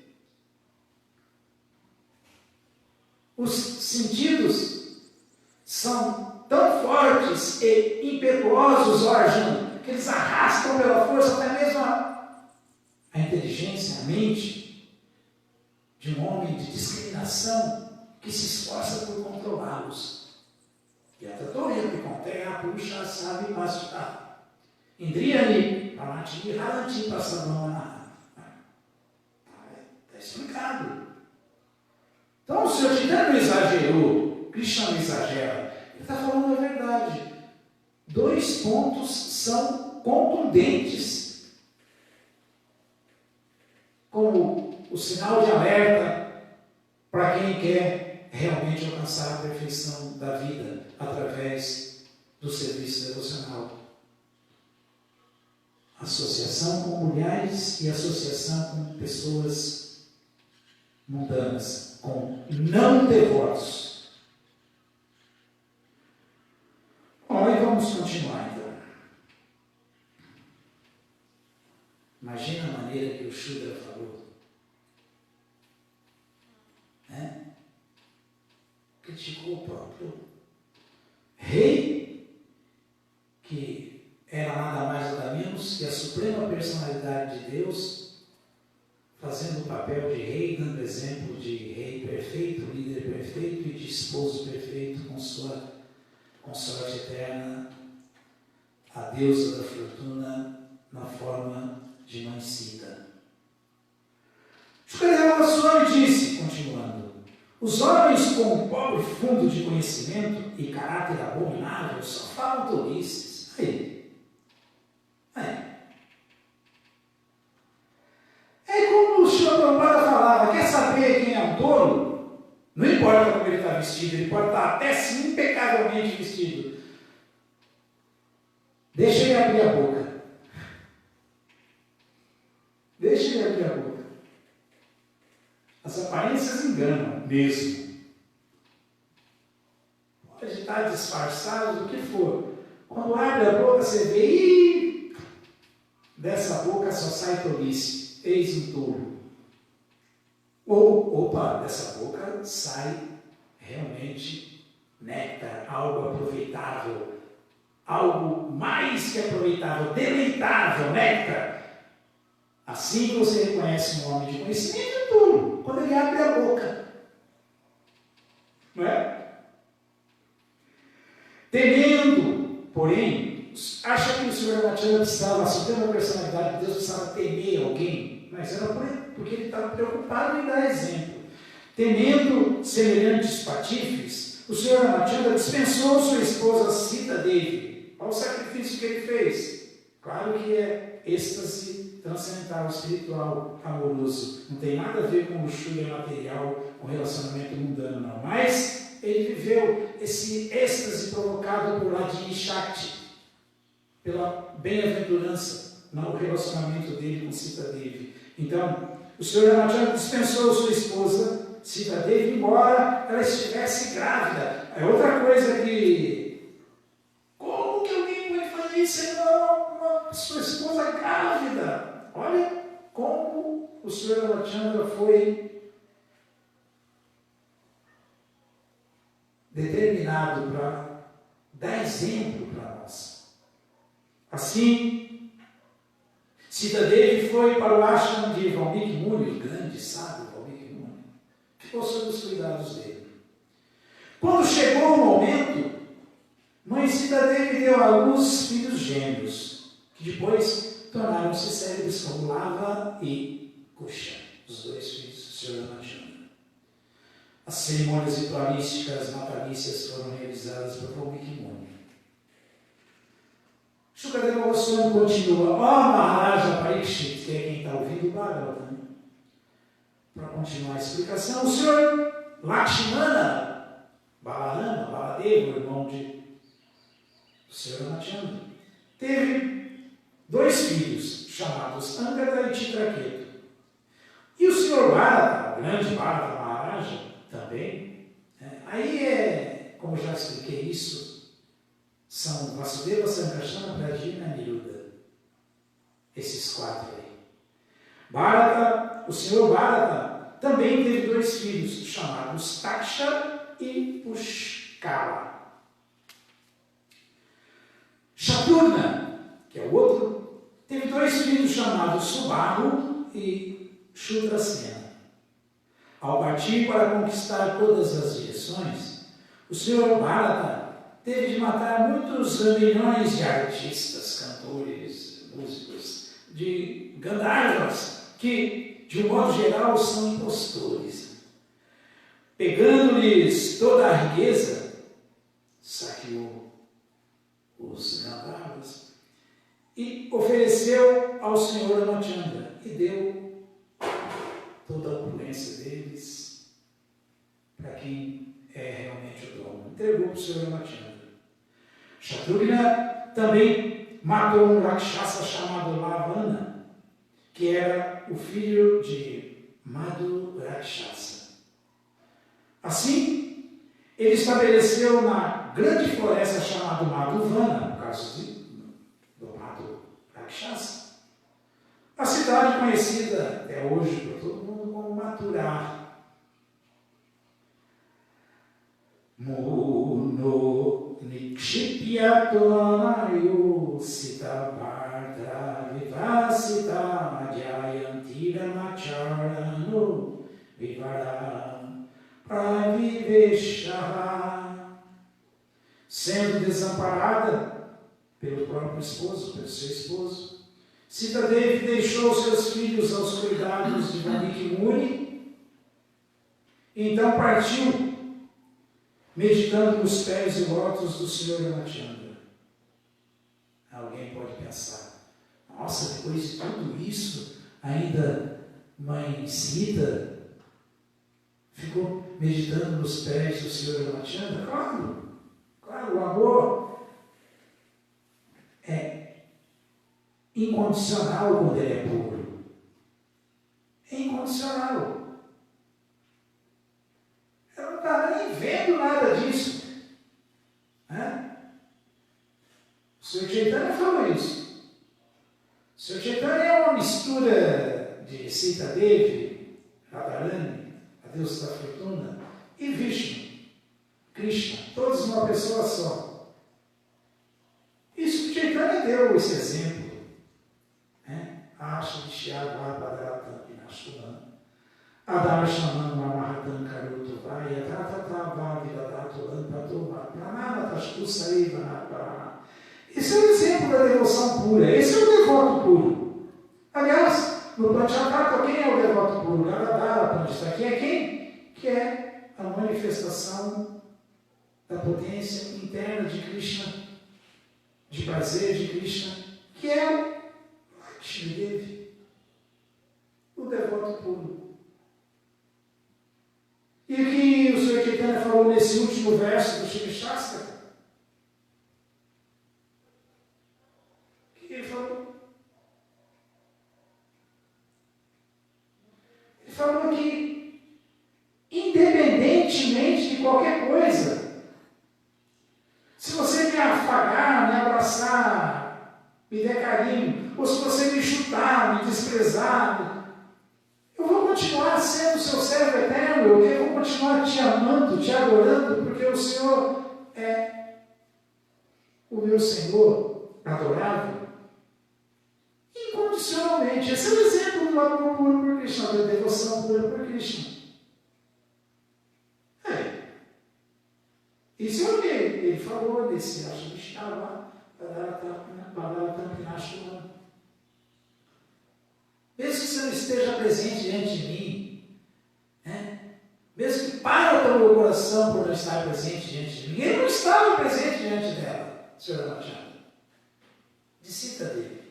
os sentidos são tão fortes e impetuosos, Arjuna, que eles arrastam pela força até mesmo a inteligência, a mente de um homem de discriminação que se esforça por controlá-los. E até estou lendo que contém a Purusha Sabe Pastita. Indriya-ni, Pramati, Haranti, Passamana. Está explicado. Então o Sr. Chaitanya não exagerou, Krishna não exagera. Ele está falando a verdade. Dois pontos são contundentes, como o sinal de alerta para quem quer realmente alcançar a perfeição da vida através do serviço devocional. Associação com mulheres e associação com pessoas mundanas, com não devotos. Bom, e vamos continuar então. Imagina a maneira que o Shudra falou. Né? Criticou o próprio rei, que era nada mais nada menos que a suprema personalidade de Deus, fazendo o papel de rei, dando exemplo de rei perfeito, líder perfeito e de esposo perfeito com sua consorte eterna, a deusa da fortuna, na forma de mãe Sita. Shukadeva Goswami disse, continuando: os homens com um pobre fundo de conhecimento e caráter abominável só falam tolices. Aí. É como o Sr. Prabhupada falava: quer saber quem é um tolo? Não importa como ele está vestido, ele pode estar até sim impecavelmente vestido. Deixa ele abrir a boca. Deixa ele abrir a boca. As aparências enganam mesmo. Pode estar disfarçado do que for. Quando abre a boca, você vê, dessa boca só sai tolice. Eis um tolo. Ou, dessa boca sai realmente néctar, algo aproveitável, algo mais que aproveitável, deleitável, néctar. Assim que você reconhece um homem de conhecimento, é um tolo, quando ele abre a boca. Não é? Temendo, porém, acha que o Sr. Ramachandra precisava, a suprema personalidade de Deus precisava temer alguém? Mas era porque ele estava preocupado em dar exemplo. Temendo semelhantes patifes, o Sr. Ramachandra dispensou sua esposa Sita Devi. Olha o sacrifício que ele fez. Claro que é êxtase transcendental, espiritual, amoroso. Não tem nada a ver com luxúria material, com relacionamento mundano, não. Mas ele viveu esse êxtase provocado por Adi Shakti, pela bem-aventurança no relacionamento dele com Sita Devi. Então, o Senhor Ramachandra dispensou sua esposa, Sita Devi, embora ela estivesse grávida. É outra coisa que... Como que alguém pode fazer isso, Senhor? Sua esposa grávida. Olha como o Senhor Ramachandra foi determinado para dar exemplo para nós. Assim, Sita Devi foi para o ashram de Valmiki Muni, o grande sábio Valmiki Muni, ficou sob os cuidados dele. Quando chegou o momento, mãe Sita Devi deu à luz filhos gêmeos, que depois tornaram-se célebres como Lava e Kusha, os dois filhos do Senhor Ramachandra. As cerimônias ritualísticas natalícias foram realizadas por Valmiki Muni. Shukadeva Goswami continua: ó Maharaja Parikshit, que é quem está ouvindo o Bhagavatam, para continuar a explicação, o senhor Lakshmana, Baladeva, irmão do senhor Ramachandra, teve 2 filhos, chamados Angada e Chitraketu. E o senhor Bharata, o grande Bharata Maharaja, também, aí como já expliquei isso, são Vasudeva, Sankarsana, Pradyumna e Niruddha. Esses 4 aí. Bharata, o senhor Bharata também teve 2 filhos, chamados Taksha e Pushkala. Shaturna, que é o outro, teve 2 filhos chamados Subahu e Shudrasena. Ao partir para conquistar todas as direções, o senhor Bharata teve de matar muitos milhões de artistas, cantores, músicos, de Gandharvas, que, de um modo geral, são impostores. Pegando-lhes toda a riqueza, saqueou os Gandharvas e ofereceu ao senhor Ramachandra e deu toda a opulência deles para quem é realmente o dono. Entregou para o senhor Ramachandra. Shatrugna também matou um Rakshasa chamado Lavana, que era o filho de Madhu Rakshasa. Assim, ele estabeleceu na grande floresta chamada Madhuvana, no caso do Madhu Rakshasa, a cidade conhecida até hoje por todo mundo como Mathura. Muno Nikshipya Tonayu Sita Bharta Vivasita Madhyayantira Macharanu Vivaram Praviveshaha. Sendo desamparada pelo próprio esposo, pelo seu esposo, Sita Devi deixou seus filhos aos cuidados de Valmiki Muni, e então partiu, meditando nos pés e lótus do Senhor Ramachandra. Alguém pode pensar: nossa, depois de tudo isso, ainda mãe Sita ficou meditando nos pés do Senhor Ramachandra? Claro, o amor é incondicional quando ele é puro. É incondicional. Ela não está nem vendo nada disso. O Sr. Chaitanya falou isso. O Sr. Chaitanya é uma mistura de Sita Devi, Radharani, a deusa da fortuna, e Vishnu, Krishna, todos numa pessoa só. Isso que Chaitanya deu esse exemplo. Acha de Shiava Padarata Pinashuman, Adarashaman Mahatan Karuto Vaya, Tatatava Vidadato Lampatoma, Pranama Tashku Saiva Napara. Esse é o exemplo da devoção pura, esse é o devoto puro. Aliás, no Panchatattva, quem é o devoto puro? Gadadhara Pandita, quem é quem? Que é a manifestação da potência interna de Krishna, de prazer de Krishna, que é o Lakshmi Devi, o devoto puro. E o que o Sr. Chaitanya falou nesse esse último verso do Shiva Shastra. O que ele falou? Ele falou que, independentemente de qualquer coisa, se você me afagar, me abraçar, me der carinho, ou se você me chutar, me desprezar, eu vou continuar sendo seu servo eterno, eu vou continuar te amando, te adorando, porque o Senhor é o meu Senhor adorável. Incondicionalmente. Esse é o exemplo do amor puro por Krishna, da devoção pura por Krishna. Isso é o que ele falou desse Ashvishava, Bhadaratamkinashvara. Mesmo que você não esteja presente diante de mim, mesmo que para o meu coração por não estar presente diante de mim, ele não estava presente diante dela, Sr. Ramachandra. Discita dele.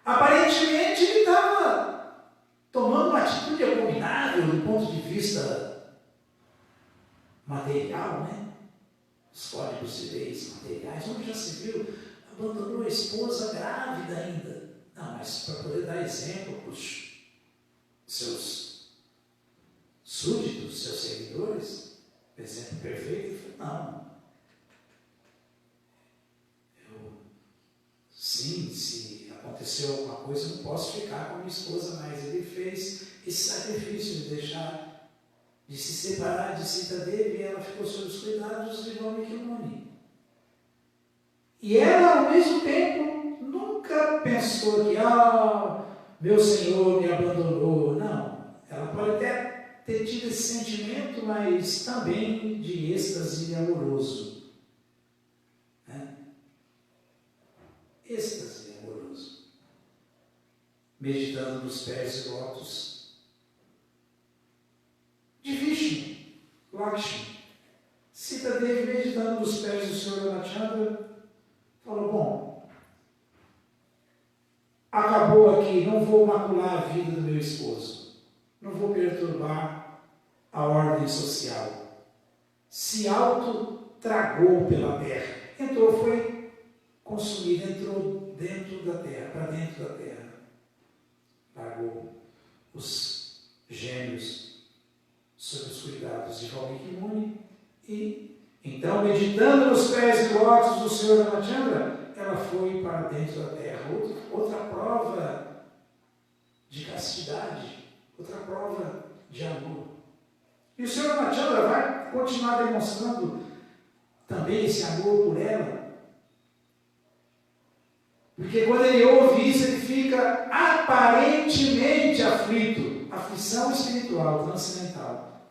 Aparentemente ele estava tomando uma atitude abominável do ponto de vista material, os códigos civis materiais, onde já se viu, abandonou a esposa grávida ainda. Não, mas para poder dar exemplo para os seus súditos, seus seguidores, exemplo perfeito, ele falou, não. Sim, se aconteceu alguma coisa, eu não posso ficar com a minha esposa, mas ele fez esse sacrifício de deixar, de se separar de Sita Devi, e ela ficou sob os cuidados de Valmiki Muni. E ela, ao mesmo tempo, nunca pensou que, meu Senhor me abandonou. Não, ela pode até ter tido esse sentimento, mas também de êxtase amoroso. Êxtase amoroso. Meditando nos pés e lótus de Vishnu, Lakshmi. Sita Devi, meditando nos pés do Sr. Ramachandra, falou, bom, acabou aqui, não vou macular a vida do meu esposo, não vou perturbar a ordem social. Se auto-tragou pela terra, foi consumido, entrou dentro da terra, para dentro da terra. Largou os gêmeos sob os cuidados de Valmiki Muni e, então, meditando nos pés e lótus do Sr. Ramachandra, ela foi para dentro da terra. Outra prova de castidade, outra prova de amor. E o Sr. Ramachandra vai continuar demonstrando também esse amor por ela. Porque quando ele ouve isso, ele fica aparentemente aflito. Aflição espiritual, transcendental.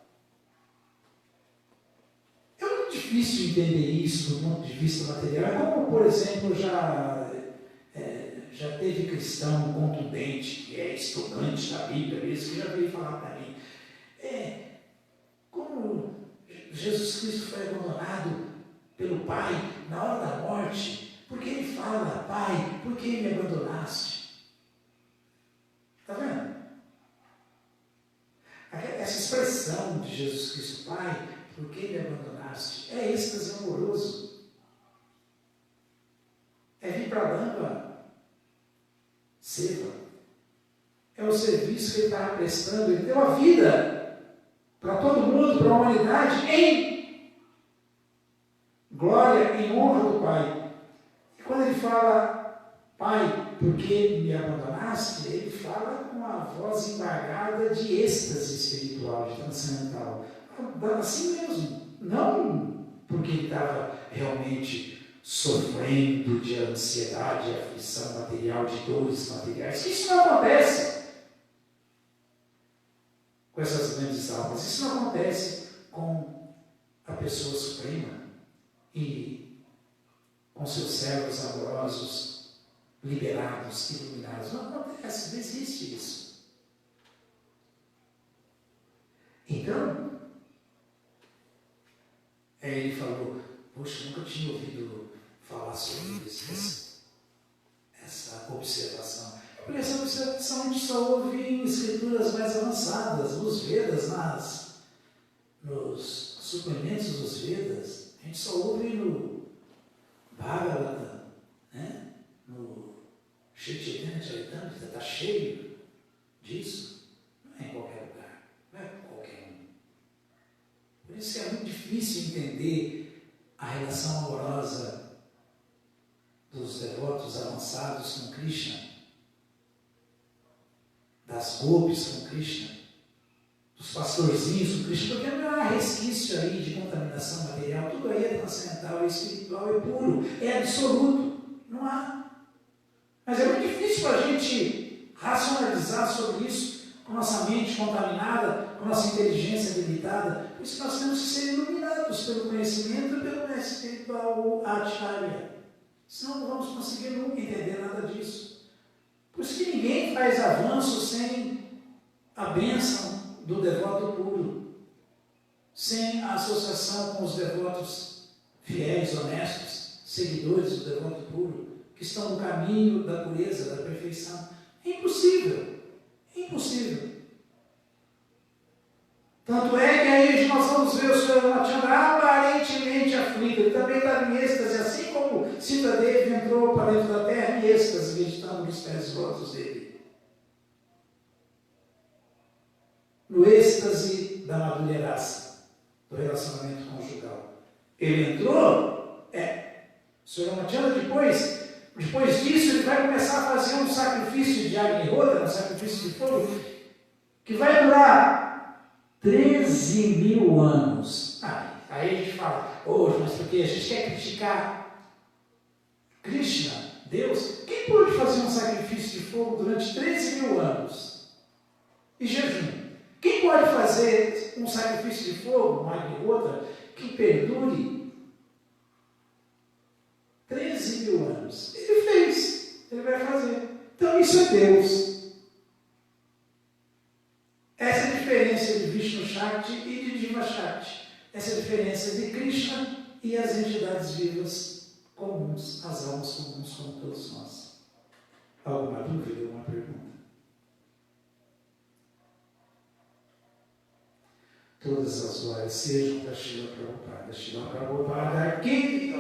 É muito difícil entender isso do ponto de vista material. Como, por exemplo, já teve cristão contundente, que é estudante da Bíblia mesmo, que já veio falar para mim. Como Jesus Cristo foi abandonado pelo Pai na hora da morte, porque ele fala, Pai, por que me abandonaste? Está vendo? Essa expressão de Jesus Cristo, Pai, por que me abandonaste? É êxtase amoroso. É vir para a lâmpada, seva. É o serviço que ele estava prestando. Ele deu a vida para todo mundo, para a humanidade, em glória, em honra do Pai. Quando ele fala, Pai, por que me abandonaste? Ele fala com a voz embargada de êxtase espiritual, de transcendental. Assim mesmo. Não porque ele estava realmente sofrendo de ansiedade, aflição material, de dores materiais. Isso não acontece com essas grandes almas. Isso não acontece com a pessoa suprema e com seus servos amorosos, liberados, iluminados. Não acontece, não existe isso. Então, ele falou, poxa, nunca tinha ouvido falar sobre isso, essa observação. Porque essa observação a gente só ouve em escrituras mais avançadas, nos Vedas, nos suplementos dos Vedas, a gente só ouve no Bhagavata, né? No Shri Chaitanya Charitamrita, está cheio disso. Não é em qualquer lugar, não é qualquer um. Por isso que é muito difícil entender a relação amorosa dos devotos avançados com Krishna, das gopis com Krishna, dos pastorzinhos com Krishna, porque não há resquício aí de contaminação material, tudo aí é transcendental, é espiritual, é puro, é absoluto, não há. Mas é muito difícil para a gente racionalizar sobre isso, com nossa mente contaminada, com nossa inteligência limitada. Por isso nós temos que ser iluminados pelo conhecimento e pelo mestre espiritual, o Acharya. Senão não vamos conseguir nunca entender nada disso. Por isso que ninguém faz avanço sem a bênção do devoto puro, sem a associação com os devotos fiéis, honestos, seguidores do devoto puro, que estão no caminho da pureza, da perfeição. É impossível, é impossível. Tanto é que aí nós vamos ver o Sr. Ramachandra aparentemente aflito, ele também está em êxtase, assim como Sitadevi entrou para dentro da terra em êxtase, meditando nos pés rotos dele. No êxtase da madureza, do relacionamento conjugal. Ele entrou, o Sr. Ramachandra depois disso, ele vai começar a fazer um sacrifício de Agnihotra, um sacrifício de fogo, que vai durar 13.000 anos. Aí a gente fala, mas porque a gente quer criticar Krishna, Deus? Quem pode fazer um sacrifício de fogo durante 13.000 anos? E jejum? Quem pode fazer um sacrifício de fogo, uma Agnihotra, que perdure 13.000 anos? Ele fez, ele vai fazer. Então isso é Deus. Essa é a diferença de Vishnu Shakti e de Jiva Shakti. Essa é a diferença de Krishna e as entidades vivas comuns, as almas comuns como todos nós. Alguma dúvida, alguma pergunta? Todas as glórias sejam para Srila Prabhupada. Srila Prabhupada, que